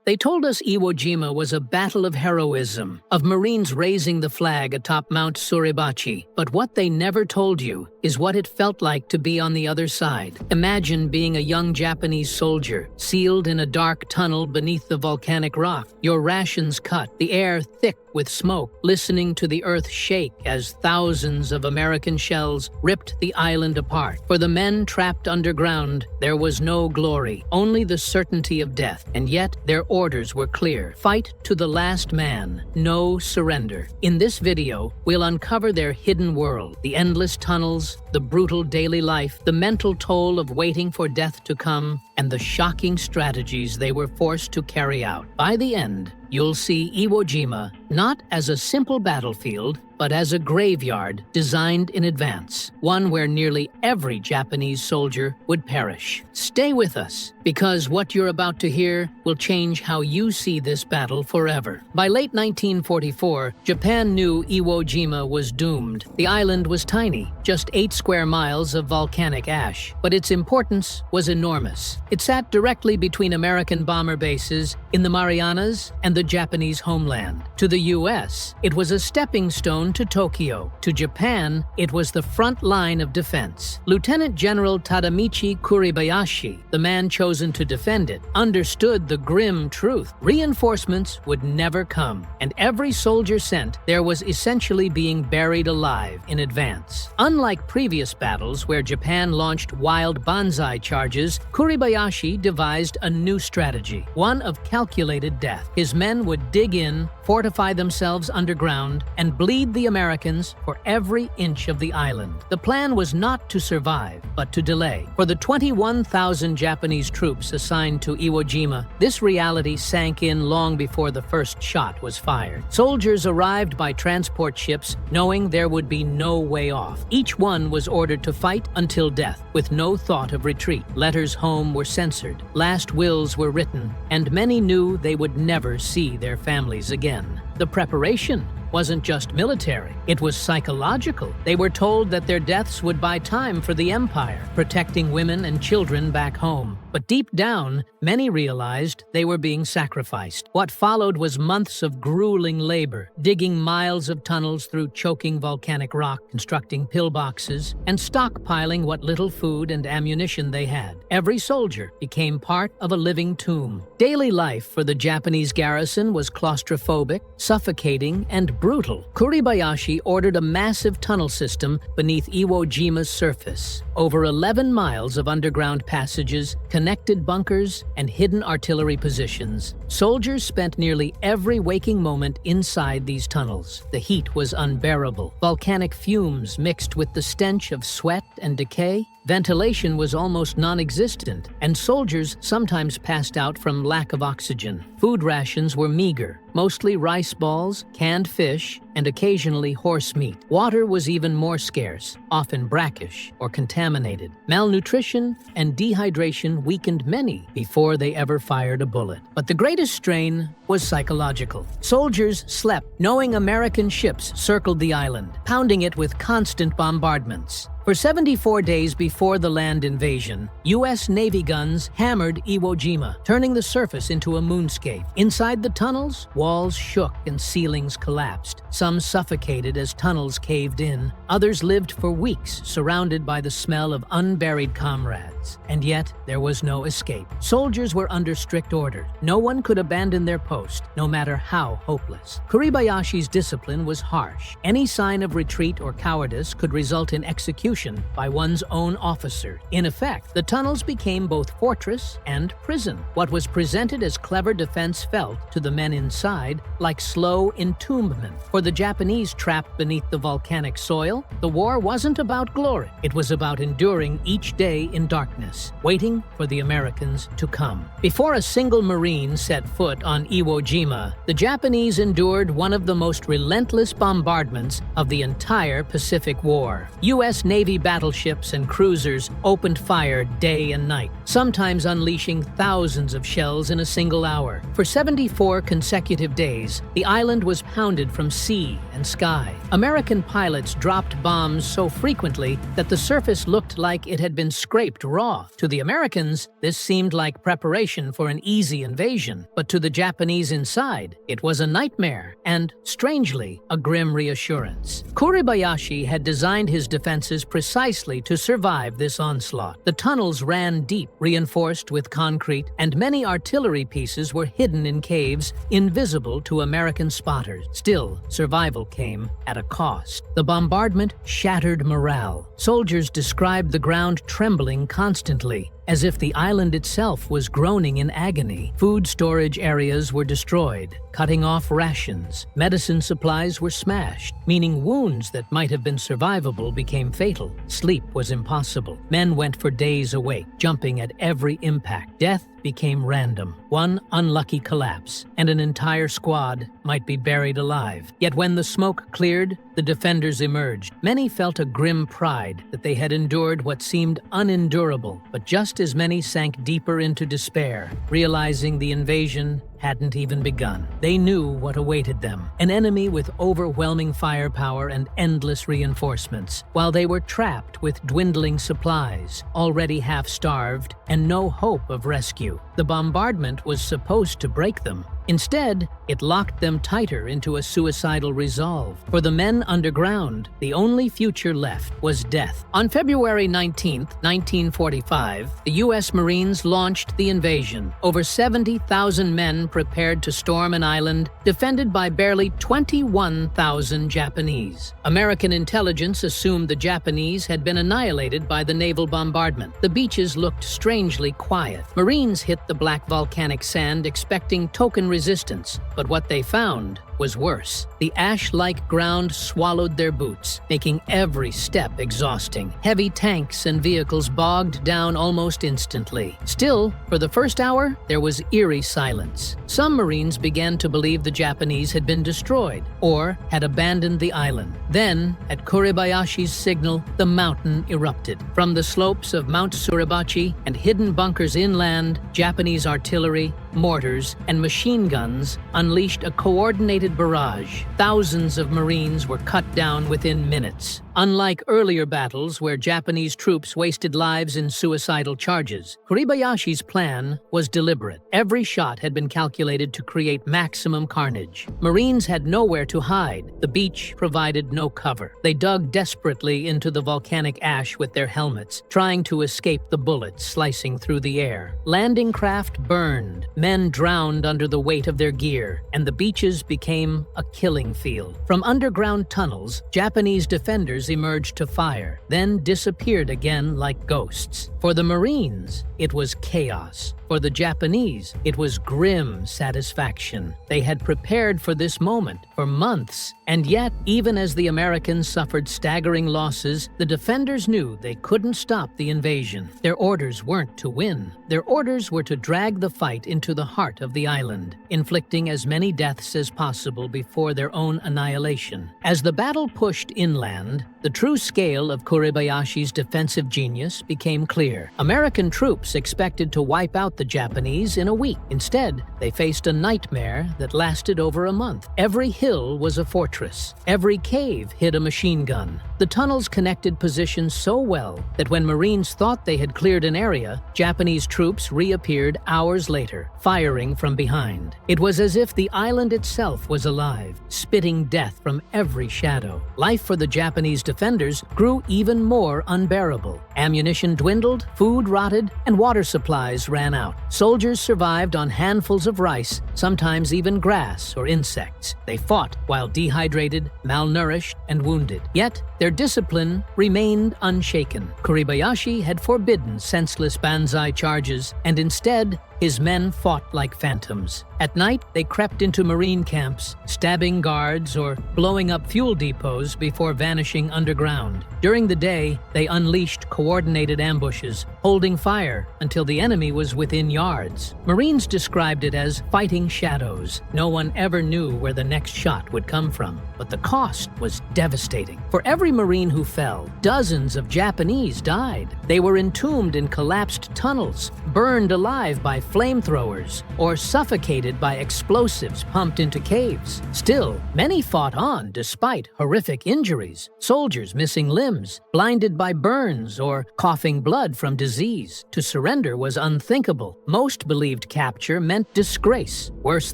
They told us Iwo Jima was a battle of heroism, of Marines raising the flag atop Mount Suribachi. But what they never told you is what it felt like to be on the other side. Imagine being a young Japanese soldier, sealed in a dark tunnel beneath the volcanic rock, your rations cut, the air thick with smoke, listening to the earth shake as thousands of American shells ripped the island apart. For the men trapped underground, there was no glory, only the certainty of death. And yet, their orders were clear. Fight to the last man, no surrender. In this video, we'll uncover their hidden world, the endless tunnels, the brutal daily life, the mental toll of waiting for death to come, and the shocking strategies they were forced to carry out. By the end, you'll see Iwo Jima not as a simple battlefield, but as a graveyard designed in advance, one where nearly every Japanese soldier would perish. Stay with us, because what you're about to hear will change how you see this battle forever. By late 1944, Japan knew Iwo Jima was doomed. The island was tiny, just 8 square miles of volcanic ash, but its importance was enormous. It sat directly between American bomber bases in the Marianas and the Japanese homeland. To the U.S., it was a stepping stone to Tokyo. To Japan, it was the front line of defense. Lieutenant General Tadamichi Kuribayashi, the man chosen to defend it, understood the grim truth. Reinforcements would never come, and every soldier sent there was essentially being buried alive in advance. Unlike previous battles where Japan launched wild banzai charges, Kuribayashi devised a new strategy, one of calculated death. His men would dig in, fortify themselves underground, and bleed the Americans for every inch of the island. The plan was not to survive, but to delay. For the 21,000 Japanese troops assigned to Iwo Jima, this reality sank in long before the first shot was fired. Soldiers arrived by transport ships knowing there would be no way off. Each one was ordered to fight until death, with no thought of retreat. Letters home were censored, last wills were written, and many knew they would never see their families again. The preparation wasn't just military, it was psychological. They were told that their deaths would buy time for the empire, protecting women and children back home. But deep down, many realized they were being sacrificed. What followed was months of grueling labor, digging miles of tunnels through choking volcanic rock, constructing pillboxes, and stockpiling what little food and ammunition they had. Every soldier became part of a living tomb. Daily life for the Japanese garrison was claustrophobic, suffocating, and brutal. Kuribayashi ordered a massive tunnel system beneath Iwo Jima's surface. Over 11 miles of underground passages, connected bunkers, and hidden artillery positions. Soldiers spent nearly every waking moment inside these tunnels. The heat was unbearable. Volcanic fumes mixed with the stench of sweat and decay. Ventilation was almost non-existent, and soldiers sometimes passed out from lack of oxygen. Food rations were meager, mostly rice balls, canned fish, and occasionally horse meat. Water was even more scarce, often brackish or contaminated. Malnutrition and dehydration weakened many before they ever fired a bullet. But the greatest strain was psychological. Soldiers slept knowing American ships circled the island, pounding it with constant bombardments. For 74 days before the land invasion, U.S. Navy guns hammered Iwo Jima, turning the surface into a moonscape. Inside the tunnels, walls shook and ceilings collapsed. Some suffocated as tunnels caved in. Others lived for weeks, surrounded by the smell of unburied comrades. And yet, there was no escape. Soldiers were under strict order. No one could abandon their post, no matter how hopeless. Kuribayashi's discipline was harsh. Any sign of retreat or cowardice could result in execution by one's own officer. In effect, the tunnels became both fortress and prison. What was presented as clever defense felt, to the men inside, like slow entombment. For the Japanese trapped beneath the volcanic soil, the war wasn't about glory. It was about enduring each day in darkness, waiting for the Americans to come. Before a single Marine set foot on Iwo Jima, the Japanese endured one of the most relentless bombardments of the entire Pacific War. U.S. Navy Navy battleships and cruisers opened fire day and night, sometimes unleashing thousands of shells in a single hour. For 74 consecutive days, the island was pounded from sea and sky. American pilots dropped bombs so frequently that the surface looked like it had been scraped raw. To the Americans, this seemed like preparation for an easy invasion, but to the Japanese inside, it was a nightmare and, strangely, a grim reassurance. Kuribayashi had designed his defenses precisely to survive this onslaught. The tunnels ran deep, reinforced with concrete, and many artillery pieces were hidden in caves, invisible to American spotters. Still, survival came at a cost. The bombardment shattered morale. Soldiers described the ground trembling constantly, as if the island itself was groaning in agony. Food storage areas were destroyed, cutting off rations. Medicine supplies were smashed, meaning wounds that might have been survivable became fatal. Sleep was impossible. Men went for days awake, jumping at every impact. Death became random. One unlucky collapse, and an entire squad might be buried alive. Yet when the smoke cleared, the defenders emerged. Many felt a grim pride that they had endured what seemed unendurable, but just as many sank deeper into despair, realizing the invasion hadn't even begun. They knew what awaited them, an enemy with overwhelming firepower and endless reinforcements, while they were trapped with dwindling supplies, already half-starved, and no hope of rescue. The bombardment was supposed to break them. Instead, it locked them tighter into a suicidal resolve. For the men underground, the only future left was death. On February 19, 1945, the U.S. Marines launched the invasion. Over 70,000 men prepared to storm an island defended by barely 21,000 Japanese. American intelligence assumed the Japanese had been annihilated by the naval bombardment. The beaches looked strangely quiet. Marines hit the black volcanic sand expecting token resistance, but what they found was worse. The ash-like ground swallowed their boots, making every step exhausting. Heavy tanks and vehicles bogged down almost instantly. Still, for the first hour, there was eerie silence. Some Marines began to believe the Japanese had been destroyed or had abandoned the island. Then, at Kuribayashi's signal, the mountain erupted. From the slopes of Mount Suribachi and hidden bunkers inland, Japanese artillery, mortars, and machine guns unleashed a coordinated barrage. Thousands of Marines were cut down within minutes. Unlike earlier battles where Japanese troops wasted lives in suicidal charges, Kuribayashi's plan was deliberate. Every shot had been calculated to create maximum carnage. Marines had nowhere to hide. The beach provided no cover. They dug desperately into the volcanic ash with their helmets, trying to escape the bullets slicing through the air. Landing craft burned. Men drowned under the weight of their gear, and the beaches became a killing field. From underground tunnels, Japanese defenders emerged to fire, then disappeared again like ghosts. For the Marines, it was chaos. For the Japanese, it was grim satisfaction. They had prepared for this moment for months, and yet, even as the Americans suffered staggering losses, the defenders knew they couldn't stop the invasion. Their orders weren't to win. Their orders were to drag the fight into the heart of the island, inflicting as many deaths as possible before their own annihilation. As the battle pushed inland, the true scale of Kuribayashi's defensive genius became clear. American troops expected to wipe out the Japanese in a week. Instead, they faced a nightmare that lasted over a month. Every hill was a fortress. Every cave hid a machine gun. The tunnels connected positions so well that when Marines thought they had cleared an area, Japanese troops reappeared hours later, firing from behind. It was as if the island itself was alive, spitting death from every shadow. Life for the Japanese defenders grew even more unbearable. Ammunition dwindled, food rotted, and water supplies ran out. Soldiers survived on handfuls of rice, sometimes even grass or insects. They fought while dehydrated, malnourished, and wounded. Yet, their discipline remained unshaken. Kuribayashi had forbidden senseless banzai charges, and instead, his men fought like phantoms. At night, they crept into Marine camps, stabbing guards or blowing up fuel depots before vanishing underground. During the day, they unleashed coordinated ambushes, holding fire until the enemy was within yards. Marines described it as fighting fleeing shadows. No one ever knew where the next shot would come from, but the cost was devastating. For every Marine who fell, dozens of Japanese died. They were entombed in collapsed tunnels, burned alive by flamethrowers, or suffocated by explosives pumped into caves. Still, many fought on despite horrific injuries. Soldiers missing limbs, blinded by burns, or coughing blood from disease. To surrender was unthinkable. Most believed capture meant disgrace, worse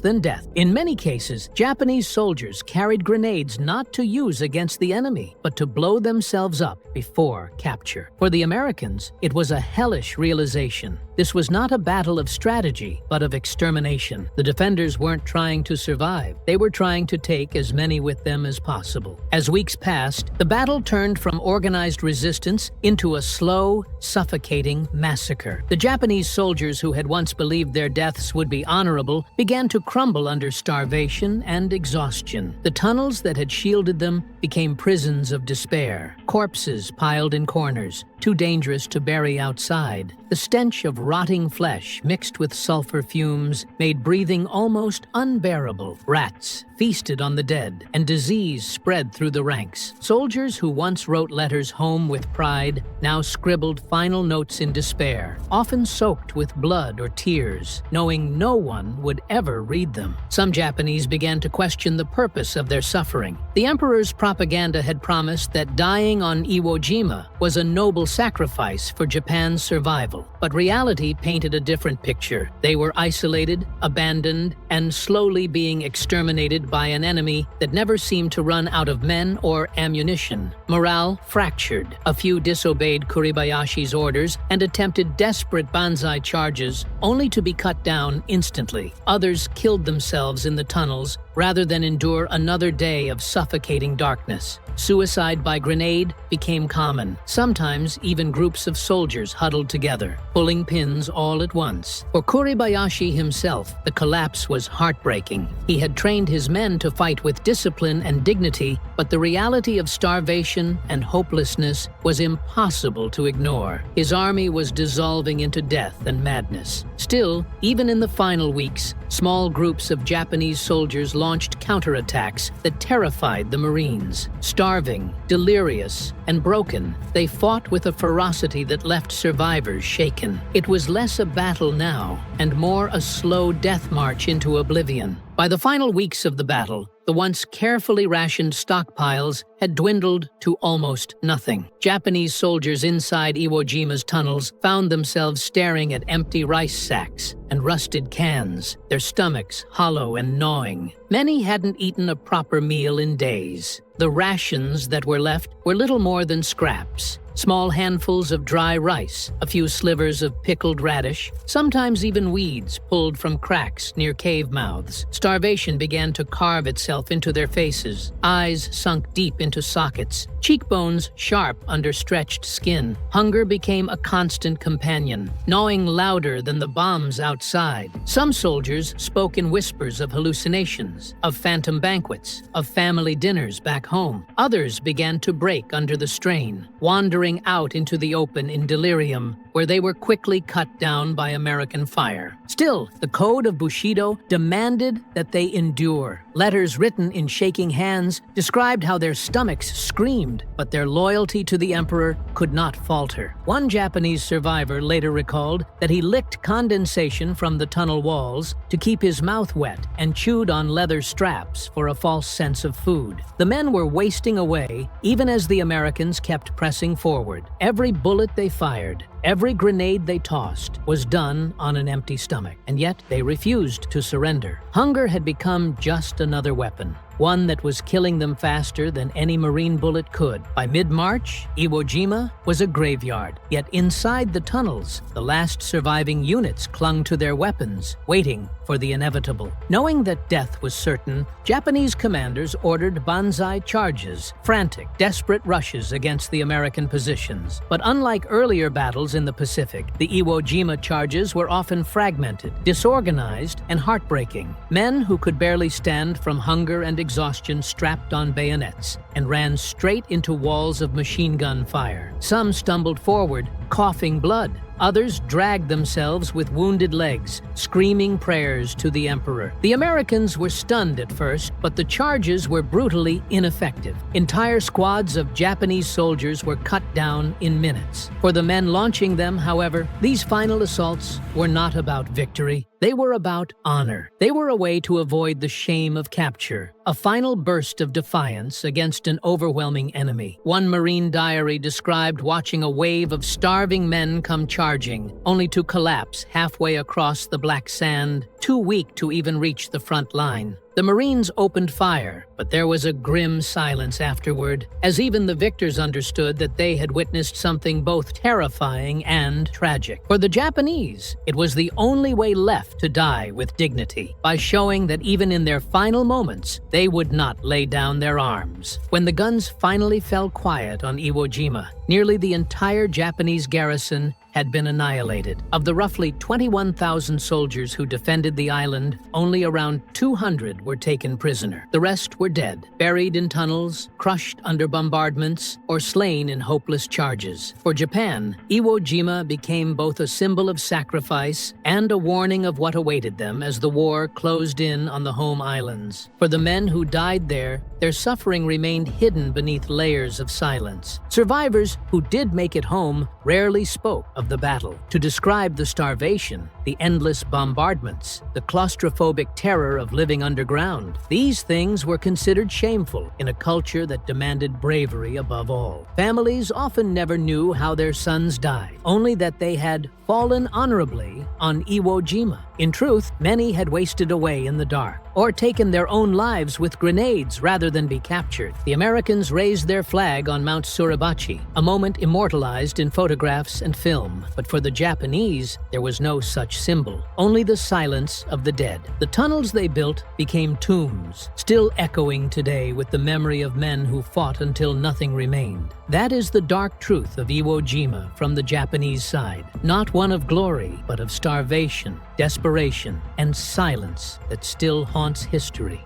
than death. In many cases, Japanese soldiers carried grenades not to use against the enemy, but to blow themselves up before capture. For the Americans, it was a hellish realization. This was not a battle of strategy, but of extermination. The defenders weren't trying to survive. They were trying to take as many with them as possible. As weeks passed, the battle turned from organized resistance into a slow, suffocating massacre. The Japanese soldiers who had once believed their deaths would be honorable began to crumble under starvation and exhaustion. The tunnels that had shielded them became prisons of despair, corpses piled in corners, too dangerous to bury outside. The stench of rotting flesh mixed with sulfur fumes made breathing almost unbearable. Rats feasted on the dead, and disease spread through the ranks. Soldiers who once wrote letters home with pride now scribbled final notes in despair, often soaked with blood or tears, knowing no one would ever read them. Some Japanese began to question the purpose of their suffering. The emperor's propaganda had promised that dying on Iwo Jima was a noble sacrifice for Japan's survival. But reality painted a different picture. They were isolated, abandoned, and slowly being exterminated by an enemy that never seemed to run out of men or ammunition. Morale fractured. A few disobeyed Kuribayashi's orders and attempted desperate banzai charges, only to be cut down instantly. Others killed themselves in the tunnels rather than endure another day of suffocating darkness. Suicide by grenade became common. Sometimes even groups of soldiers huddled together, pulling pins all at once. For Kuribayashi himself, the collapse was heartbreaking. He had trained his men to fight with discipline and dignity, but the reality of starvation and hopelessness was impossible to ignore. His army was dissolving into death and madness. Still, even in the final weeks, small groups of Japanese soldiers launched counterattacks that terrified the Marines. Starving, delirious, and broken, they fought with a ferocity that left survivors shaken. It was less a battle now, and more a slow death march into oblivion. By the final weeks of the battle, the once carefully rationed stockpiles had dwindled to almost nothing. Japanese soldiers inside Iwo Jima's tunnels found themselves staring at empty rice sacks and rusted cans, their stomachs hollow and gnawing. Many hadn't eaten a proper meal in days. The rations that were left were little more than scraps. Small handfuls of dry rice, a few slivers of pickled radish, sometimes even weeds pulled from cracks near cave mouths. Starvation began to carve itself into their faces, eyes sunk deep into sockets, cheekbones sharp under stretched skin. Hunger became a constant companion, gnawing louder than the bombs outside. Some soldiers spoke in whispers of hallucinations, of phantom banquets, of family dinners back home. Others began to break under the strain, wandering out into the open in delirium, where they were quickly cut down by American fire. Still, the code of Bushido demanded that they endure. Letters written in shaking hands described how their stomachs screamed, but their loyalty to the emperor could not falter. One Japanese survivor later recalled that he licked condensation from the tunnel walls to keep his mouth wet and chewed on leather straps for a false sense of food. The men were wasting away even as the Americans kept pressing forward. Every bullet they fired, every grenade they tossed was done on an empty stomach, and yet they refused to surrender. Hunger had become just another weapon, one that was killing them faster than any Marine bullet could. By mid-March, Iwo Jima was a graveyard, yet inside the tunnels, the last surviving units clung to their weapons, waiting for the inevitable. Knowing that death was certain, Japanese commanders ordered banzai charges, frantic, desperate rushes against the American positions. But unlike earlier battles in the Pacific, the Iwo Jima charges were often fragmented, disorganized, and heartbreaking. Men who could barely stand from hunger and exhaustion strapped on bayonets and ran straight into walls of machine gun fire. Some stumbled forward, coughing blood, Others dragged themselves with wounded legs, screaming prayers to the emperor. The Americans were stunned at first, but the charges were brutally ineffective. Entire squads of Japanese soldiers were cut down in minutes. For the men launching them, however, these final assaults were not about victory. They were about honor. They were a way to avoid the shame of capture, a final burst of defiance against an overwhelming enemy. One Marine diary described watching a wave of starving men come charging, only to collapse halfway across the black sand, too weak to even reach the front line. The Marines opened fire, but there was a grim silence afterward, as even the victors understood that they had witnessed something both terrifying and tragic. For the Japanese, it was the only way left to die with dignity, by showing that even in their final moments, they would not lay down their arms. When the guns finally fell quiet on Iwo Jima, nearly the entire Japanese garrison had been annihilated. Of the roughly 21,000 soldiers who defended the island, only around 200 were taken prisoner. The rest were dead, buried in tunnels, crushed under bombardments, or slain in hopeless charges. For Japan, Iwo Jima became both a symbol of sacrifice and a warning of what awaited them as the war closed in on the home islands. For the men who died there, their suffering remained hidden beneath layers of silence. Survivors who did make it home rarely spoke of the battle. To describe the starvation, the endless bombardments, the claustrophobic terror of living underground, these things were considered shameful in a culture that demanded bravery above all. Families often never knew how their sons died, only that they had fallen honorably on Iwo Jima. In truth, many had wasted away in the dark, or taken their own lives with grenades rather than be captured. The Americans raised their flag on Mount Suribachi, a moment immortalized in photographs and film. But for the Japanese, there was no such symbol, only the silence of the dead. The tunnels they built became tombs, still echoing today with the memory of men who fought until nothing remained. That is the dark truth of Iwo Jima from the Japanese side. Not one of glory, but of starvation, desperation, and silence that still haunts history.